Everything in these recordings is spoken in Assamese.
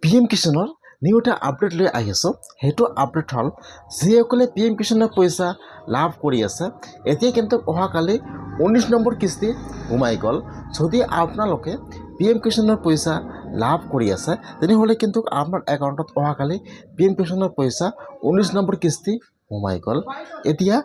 PM কিষাণৰ নিউ এটা আপডেট লৈ আহি আছোঁ। সেইটো আপডেট হ'ল যিসকলে PM কিষাণৰ পইচা লাভ কৰি আছে, এতিয়া কিন্তু অহাকালি 19 নম্বৰ কিস্তি সোমাই গ'ল। যদি আপোনালোকে PM কিষাণৰ পইচা লাভ কৰি আছে, তেনেহ'লে কিন্তু আপোনাৰ একাউণ্টত অহাকালি PM কিষাণৰ পইচা 19 নম্বৰ কিস্তি সোমাই গ'ল। এতিয়া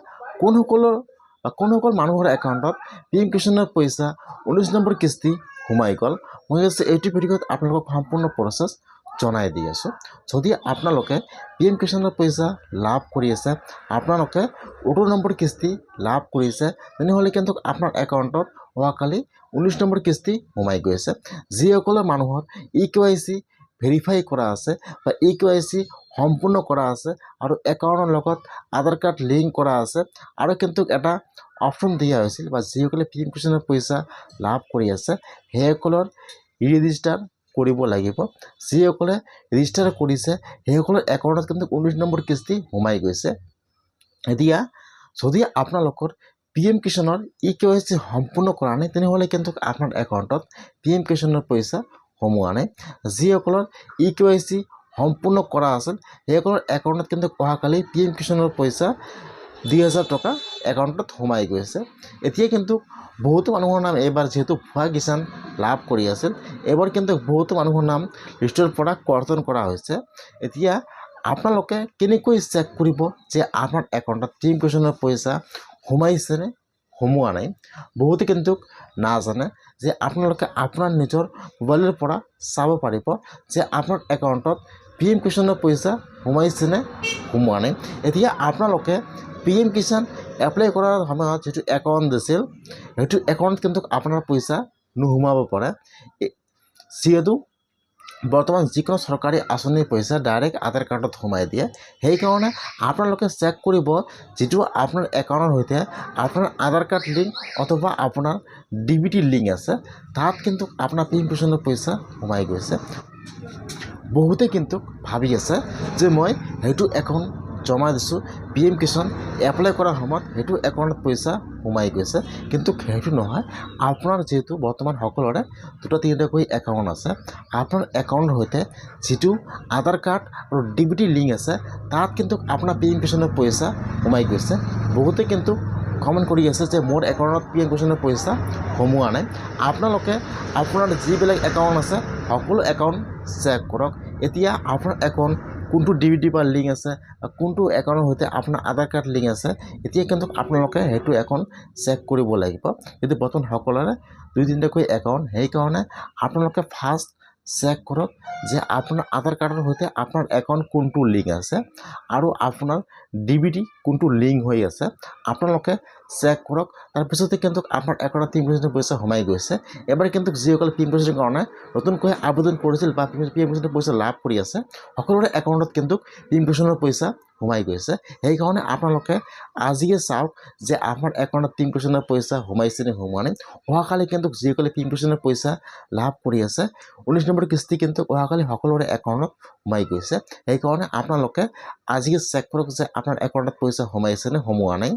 কোনসকল মানুহৰ একাউণ্টত PM কিষাণৰ পইচা 19 নম্বৰ কিস্তি সোমাই গ'ল, মই এইটো ভিডিঅ'ত আপোনালোকক সম্পূৰ্ণ প্ৰচেছ জনাই দি আছোঁ। যদি আপোনালোকে PM কিষাণৰ পইচা লাভ কৰি আছে, আপোনালোকে 18 নম্বৰ কিস্তি লাভ কৰিছে, তেনেহ'লে কিন্তু আপোনাৰ একাউণ্টত অহাকালি 19 নম্বৰ কিস্তি সোমাই গৈছে। যিসকলৰ মানুহৰ EKYC ভেৰিফাই কৰা আছে বা EKYC সম্পূৰ্ণ কৰা আছে আৰু একাউণ্টৰ লগত আধাৰ কাৰ্ড লিংক কৰা আছে, আৰু কিন্তু এটা অপশ্যন দিয়া হৈছিল বা যিসকলে PM কিষাণৰ পইচা লাভ কৰি আছে সেইসকলৰ ৰেজিষ্টাৰ কৰিব লাগিব। যিসকলে ৰেজিষ্টাৰ কৰিছে সেইসকলৰ একাউণ্টত কিন্তু 19 নম্বৰ কিস্তি সোমাই গৈছে। এতিয়া যদি আপোনালোকৰ PM কিষাণৰ EKYC সম্পূৰ্ণ কৰা নাই, তেনেহ'লে কিন্তু আপোনাৰ একাউণ্টত PM কিষাণৰ পইচা সোমোৱা নাই। যিসকলৰ EKYC সম্পূৰ্ণ কৰা আছিল সেইসকলৰ একাউণ্টত কিন্তু অহাকালি PM কিষাণৰ পইচা 2000 টকা একাউণ্টত সোমাই গৈছে। এতিয়া কিন্তু বহুতো মানুহৰ নাম এইবাৰ যিহেতু ভুৱা কিষাণ লাভ কৰি আছিল, এইবাৰ কিন্তু বহুতো মানুহৰ নাম লিষ্টৰ পৰা কৰ্তন কৰা হৈছে। এতিয়া আপোনালোকে কেনেকৈ চেক কৰিব যে আপোনাৰ একাউণ্টত PM কিষাণৰ পইচা সোমাইছেনে সোমোৱা নাই? বহুতে কিন্তু নাজানে যে আপোনালোকে আপোনাৰ নিজৰ মোবাইলৰ পৰা চাব পাৰিব যে আপোনাৰ একাউণ্টত PM কিষাণৰ পইচা সোমাইছেনে সোমোৱা নাই। এতিয়া আপোনালোকে PM কিষাণ এপ্লাই কৰাৰ সময়ত যিটো একাউণ্ট দিছিল, সেইটো একাউণ্ট কিন্তু আপোনাৰ পইচা নোসোমাব পাৰে, যিহেতু বৰ্তমান যিকোনো চৰকাৰী আঁচনিৰ পইচা ডাইৰেক্ট আধাৰ কাৰ্ডত সোমাই দিয়ে। সেইকাৰণে আপোনালোকে চেক কৰিব যিটো আপোনাৰ একাউণ্টৰ সৈতে আপোনাৰ আধাৰ কাৰ্ড লিংক অথবা আপোনাৰ DBT লিংক আছে, তাত কিন্তু আপোনাৰ PM কিষাণৰ পইচা সোমাই গৈছে। বহুতে কিন্তু ভাবি আছে যে মই সেইটো একাউণ্ট জমা দিছোঁ, PM কিষাণ এপ্লাই কৰাৰ সময়ত সেইটো একাউণ্টত পইচা সোমাই গৈছে, কিন্তু সেইটো নহয়। আপোনাৰ যিহেতু বৰ্তমান সকলোৰে 2-3টাকৈ একাউণ্ট আছে, আপোনাৰ একাউণ্টৰ সৈতে যিটো আধাৰ কাৰ্ড আৰু DBT লিংক আছে, তাত কিন্তু আপোনাৰ PM কিষাণৰ পইচা সোমাই গৈছে। বহুতে কিন্তু কমেণ্ট কৰি আছে যে মোৰ একাউণ্টত PM কিষাণৰ পইচা সোমোৱা নাই। আপোনালোকে আপোনাৰ যিবিলাক একাউণ্ট আছে সকলো একাউণ্ট চেক কৰক। এতিয়া আপোনাৰ একাউণ্ট কোনটো DBT বা লিংক আছে, কোনটো একাউণ্টৰ সৈতে আপোনাৰ আধাৰ কাৰ্ড লিংক আছে, এতিয়া কিন্তু আপোনালোকে সেইটো একাউণ্ট চেক কৰিব লাগিব। কিন্তু বৰ্তমান সকলোৰে 2-3টাকৈ একাউণ্ট, সেইকাৰণে আপোনালোকে ফাৰ্ষ্ট চেক কৰক যে আপোনাৰ আধাৰ কাৰ্ডৰ সৈতে আপোনাৰ একাউণ্ট কোনটো লিংক আছে আৰু আপোনাৰ DBT কোনটো লিংক হৈ আছে, আপোনালোকে চেক কৰক। তাৰপিছতে কিন্তু আপোনাৰ একাউণ্টত PM কিষাণৰ পইচা সোমাই গৈছে। এবাৰ কিন্তু যিসকলে PM কিষাণৰ কাৰণে নতুনকৈ আবেদন কৰিছিল বা PM কিষাণৰ পইচা লাভ কৰি আছে, সকলোৰে একাউণ্টত কিন্তু PM কিষাণৰ পইচা সোমাই গৈছে। সেইকাৰণে আপোনালোকে আজিয়ে চাওক যে আপোনাৰ একাউণ্টত PM কিষাণৰ পইচা সোমাইছে নে সোমোৱা নাই। অহাকালি কিন্তু যিসকলে PM কিষাণৰ পইচা লাভ কৰি আছে, 19 নম্বৰ কিস্তি কিন্তু অহাকালি সকলোৰে একাউণ্টত সোমাই গৈছে। সেইকাৰণে আপোনালোকে আজিয়ে চেক কৰক যে আপোনাৰ একাউণ্টত পইচা সোমাইছে নে সোমোৱা নাই।